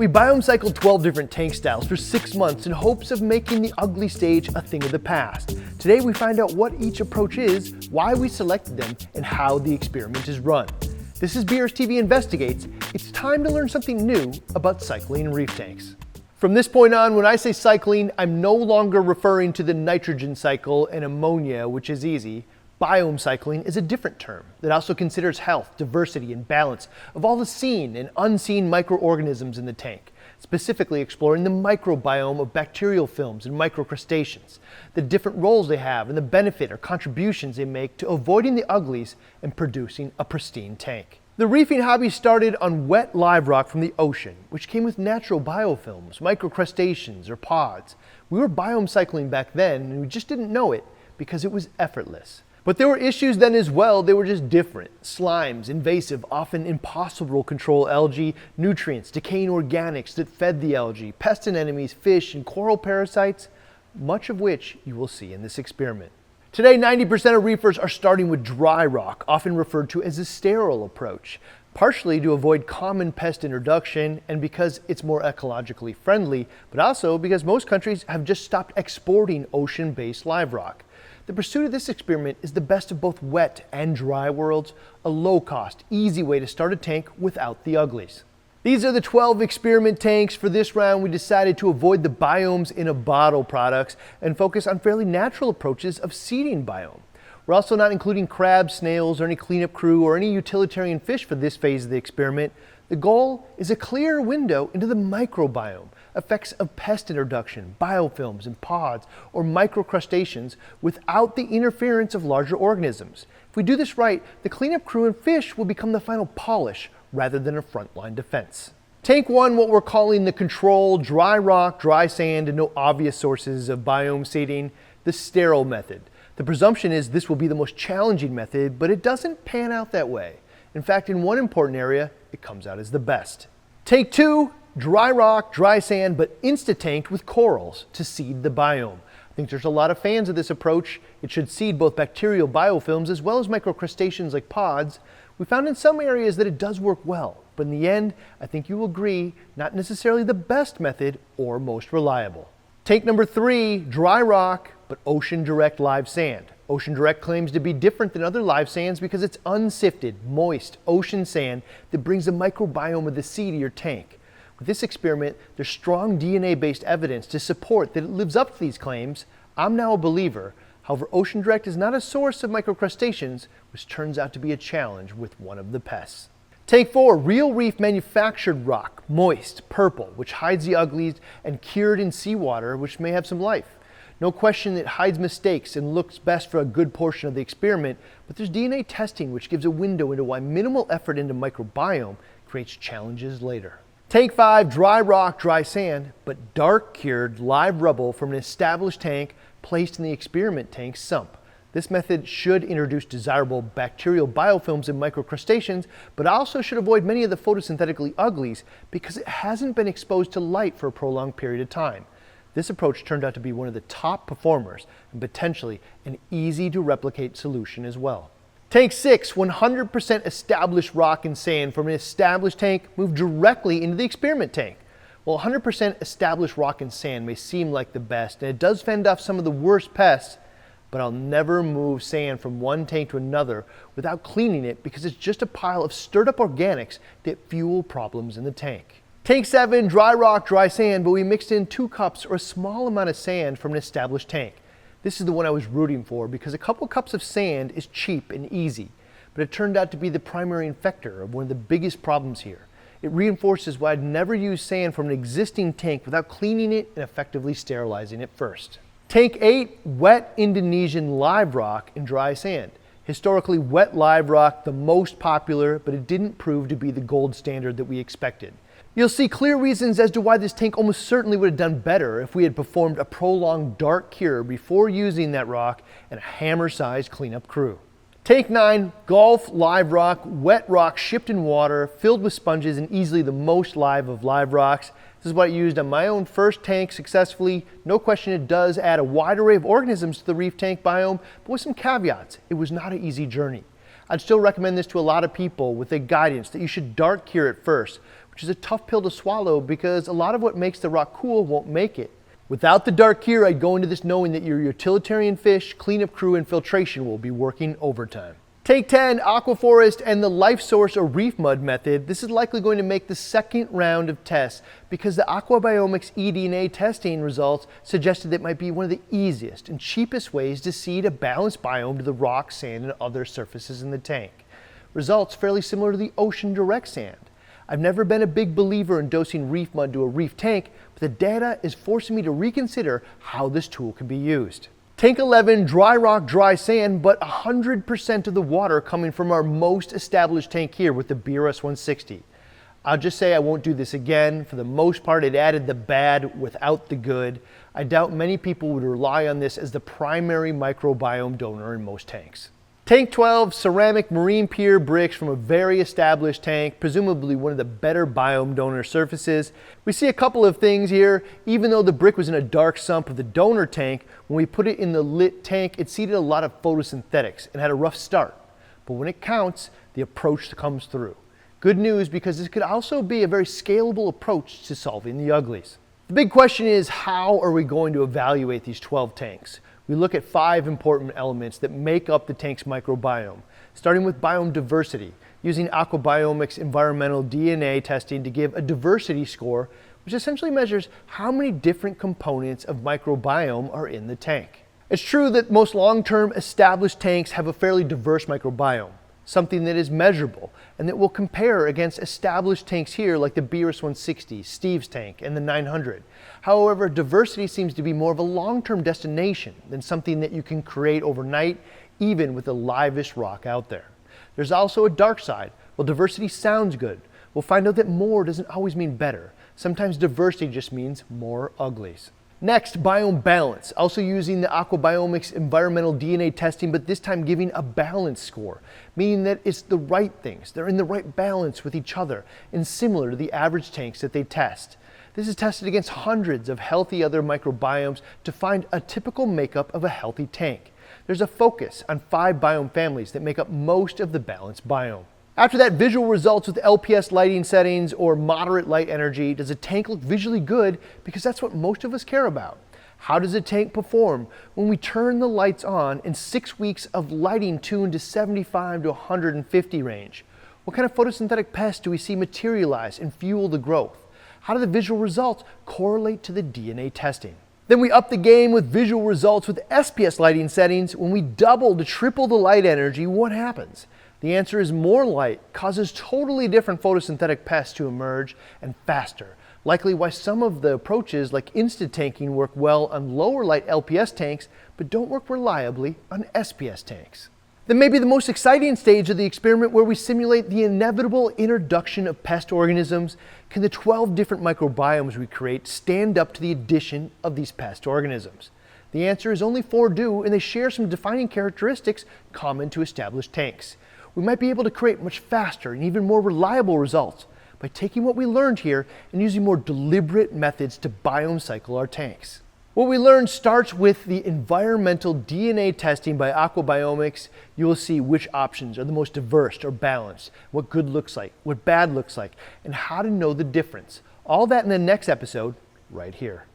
We biome cycled 12 different tank styles for 6 months in hopes of making the ugly stage a thing of the past. Today we find out what each approach is, why we selected them, and how the experiment is run. This is BRStv Investigates. It's time to learn something new about cycling reef tanks. From this point on, when I say cycling, I'm no longer referring to the nitrogen cycle and ammonia, which is easy. Biome cycling is a different term that also considers health, diversity, and balance of all the seen and unseen microorganisms in the tank, specifically exploring the microbiome of bacterial films and microcrustaceans, the different roles they have, and the benefit or contributions they make to avoiding the uglies and producing a pristine tank. The reefing hobby started on wet live rock from the ocean, which came with natural biofilms, microcrustaceans, or pods. We were biome cycling back then, and we just didn't know it because it was effortless. But there were issues then as well. They were just different. Slimes, invasive, often impossible to control algae, nutrients, decaying organics that fed the algae, pests and enemies, fish, and coral parasites, much of which you will see in this experiment. Today, 90% of reefers are starting with dry rock, often referred to as a sterile approach, partially to avoid common pest introduction and because it's more ecologically friendly, but also because most countries have just stopped exporting ocean-based live rock. The pursuit of this experiment is the best of both wet and dry worlds, a low-cost, easy way to start a tank without the uglies. These are the 12 experiment tanks. For this round, we decided to avoid the biomes in a bottle products and focus on fairly natural approaches of seeding biome. We're also not including crabs, snails, or any cleanup crew or any utilitarian fish for this phase of the experiment. The goal is a clear window into the microbiome, effects of pest introduction, biofilms and pods, or microcrustaceans without the interference of larger organisms. If we do this right, the cleanup crew and fish will become the final polish rather than a frontline defense. Tank 1, what we're calling the control, dry rock, dry sand, and no obvious sources of biome seeding, the sterile method. The presumption is this will be the most challenging method, but it doesn't pan out that way. In fact, in one important area, it comes out as the best. Tank 2, dry rock, dry sand, but insta-tanked with corals to seed the biome. I think there's a lot of fans of this approach. It should seed both bacterial biofilms as well as microcrustaceans like pods. We found in some areas that it does work well, but in the end, I think you will agree, not necessarily the best method or most reliable. Tank number 3, dry rock, but ocean direct live sand. Ocean direct claims to be different than other live sands because it's unsifted, moist ocean sand that brings the microbiome of the sea to your tank. With this experiment, there's strong DNA-based evidence to support that it lives up to these claims. I'm now a believer. However, ocean direct is not a source of microcrustaceans, which turns out to be a challenge with one of the pests. Tank 4, real reef manufactured rock, moist, purple, which hides the uglies, and cured in seawater, which may have some life. No question it hides mistakes and looks best for a good portion of the experiment, but there's DNA testing which gives a window into why minimal effort into microbiome creates challenges later. Tank 5, dry rock, dry sand, but dark cured live rubble from an established tank placed in the experiment tank's sump. This method should introduce desirable bacterial biofilms and microcrustaceans, but also should avoid many of the photosynthetically uglies because it hasn't been exposed to light for a prolonged period of time. This approach turned out to be one of the top performers and potentially an easy to replicate solution as well. Tank 6, 100% established rock and sand from an established tank moved directly into the experiment tank. While 100% established rock and sand may seem like the best, and it does fend off some of the worst pests, but I'll never move sand from one tank to another without cleaning it because it's just a pile of stirred up organics that fuel problems in the tank. Tank 7, dry rock, dry sand, but we mixed in 2 cups or a small amount of sand from an established tank. This is the one I was rooting for because a couple cups of sand is cheap and easy, but it turned out to be the primary infector of one of the biggest problems here. It reinforces why I'd never use sand from an existing tank without cleaning it and effectively sterilizing it first. Tank 8, wet Indonesian live rock and dry sand. Historically, wet live rock, the most popular, but it didn't prove to be the gold standard that we expected. You'll see clear reasons as to why this tank almost certainly would have done better if we had performed a prolonged dark cure before using that rock and a hammer-sized cleanup crew. Tank 9, Gulf live rock, wet rock shipped in water, filled with sponges and easily the most live of live rocks. This is what I used on my own first tank successfully. No question it does add a wide array of organisms to the reef tank biome, but with some caveats. It was not an easy journey. I'd still recommend this to a lot of people with the guidance that you should dark cure it first, which which is a tough pill to swallow because a lot of what makes the rock cool won't make it. Without the dark here, I'd go into this knowing that your utilitarian fish, cleanup crew, and filtration will be working overtime. Tank 10, Aquaforest, and the life source or reef mud method. This is likely going to make the second round of tests because the Aquabiomics eDNA testing results suggested that it might be one of the easiest and cheapest ways to seed a balanced biome to the rock, sand, and other surfaces in the tank. Results fairly similar to the ocean direct sand. I've never been a big believer in dosing reef mud to a reef tank, but the data is forcing me to reconsider how this tool can be used. Tank 11, dry rock, dry sand, but 100% of the water coming from our most established tank here with the BRS 160. I'll just say I won't do this again. For the most part, it added the bad without the good. I doubt many people would rely on this as the primary microbiome donor in most tanks. Tank 12, ceramic marine pier bricks from a very established tank, presumably one of the better biome donor surfaces. We see a couple of things here. Even though the brick was in a dark sump of the donor tank, when we put it in the lit tank, it seeded a lot of photosynthetics and had a rough start. But when it counts, the approach comes through. Good news, because this could also be a very scalable approach to solving the uglies. The big question is, how are we going to evaluate these 12 tanks? We look at 5 important elements that make up the tank's microbiome, starting with biome diversity, using Aquabiomics environmental DNA testing to give a diversity score, which essentially measures how many different components of microbiome are in the tank. It's true that most long-term established tanks have a fairly diverse microbiome, something that is measurable and that will compare against established tanks here like the BRS 160, Steve's tank, and the 900. However, diversity seems to be more of a long-term destination than something that you can create overnight, even with the livest rock out there. There's also a dark side. While diversity sounds good, we'll find out that more doesn't always mean better. Sometimes diversity just means more uglies. Next, biome balance, also using the Aquabiomics environmental DNA testing, but this time giving a balance score, meaning that it's the right things, they're in the right balance with each other, and similar to the average tanks that they test. This is tested against hundreds of healthy other microbiomes to find a typical makeup of a healthy tank. There's a focus on 5 biome families that make up most of the balanced biome. After that, visual results with LPS lighting settings or moderate light energy. Does a tank look visually good? Because that's what most of us care about. How does a tank perform when we turn the lights on in 6 weeks of lighting tuned to 75 to 150 range? What kind of photosynthetic pests do we see materialize and fuel the growth? How do the visual results correlate to the DNA testing? Then we up the game with visual results with SPS lighting settings. When we double to triple the light energy, what happens? The answer is more light causes totally different photosynthetic pests to emerge and faster. Likely why some of the approaches like insta-tanking work well on lower light LPS tanks, but don't work reliably on SPS tanks. Then maybe the most exciting stage of the experiment where we simulate the inevitable introduction of pest organisms. Can the 12 different microbiomes we create stand up to the addition of these pest organisms? The answer is only 4 do, and they share some defining characteristics common to established tanks. We might be able to create much faster and even more reliable results by taking what we learned here and using more deliberate methods to biome cycle our tanks. What we learned starts with the environmental DNA testing by Aquabiomics. You will see which options are the most diverse or balanced, what good looks like, what bad looks like, and how to know the difference. All that in the next episode right here.